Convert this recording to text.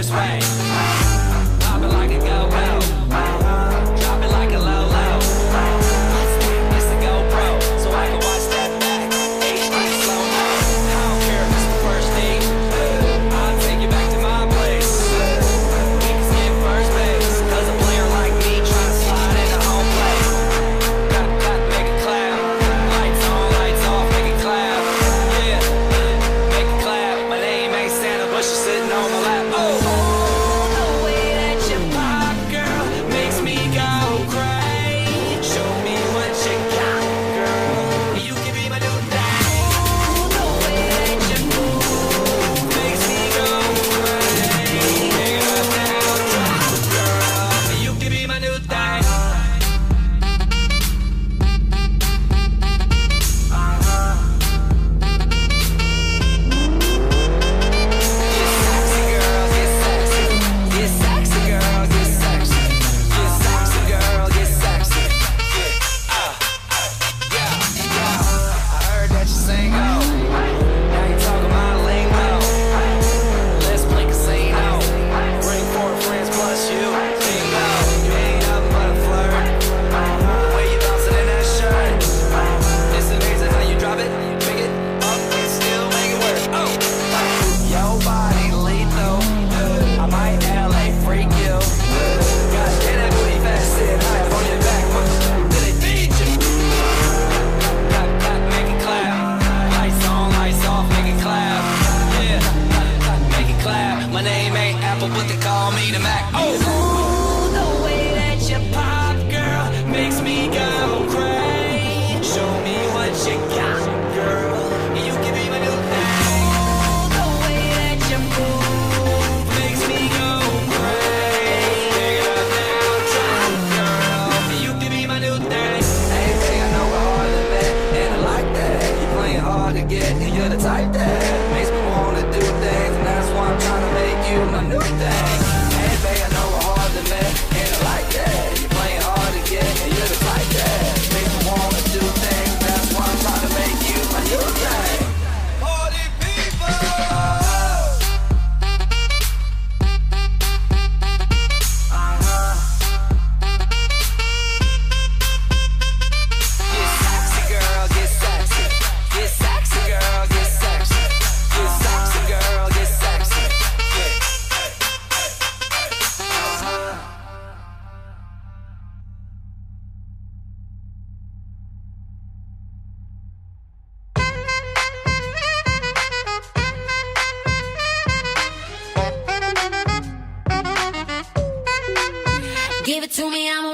first way. Pop it like a go-go. Drop it like a low-low. What's that? It's a GoPro, so I can watch that back. HD slow-mo. I don't care if it's the first date. I'll take you back to my place. We can skip first base, cause a player like me trying to slide into home plate. Got make it clap. Lights on, lights off, make it clap. Yeah, make it clap. My name ain't Santa, but she's sitting on my lap. Oh, the way that you pop, girl, makes me go crazy. Show me what you got, girl. You can be my new thing. The way that you move makes me go crazy. Take it up down, drop, girl. You can be my new thing. Get sexy, girl, get sexy. Get sexy, girl, get sexy. I heard that you sing, oh. Now you talking my lingo. Let's play casino. Bring 4 friends plus you. Bingo. You ain't nothing but a flirt. The way you bouncing in that shirt. It's amazing how you drop it, pick it up, and still make it work. Oh, your body lethal. I might LA freak you. Gotta get that booty fast, sit high on your back. Till they feed you. Make it clap. Lights on, lights off, make it clap. Yeah, make it clap. My name ain't Apple, but they call me the Mac. Oh, the way that you pop, girl, makes me go crazy. Show me what you got, girl. You can be my new thing. The way that you move makes me go crazy. Pick it up now, drop, girl. You can be my new thing. Hey, babe, I know we're hard to bet, and I like that. You playing hard to get, and you're the type that makes me wanna do things, and that's why I'm trying to make you my new thing. Hey, babe, I know we're hard to bet, and I like that. You playing hard to get, and you're the type that makes me wanna do things, and that's why I'm trying to make you my new thing. Party people! Get sexy, girl, get sexy. Get sexy, girl, get sexy. Get sexy, girl, get sexy. Give it to me, I'm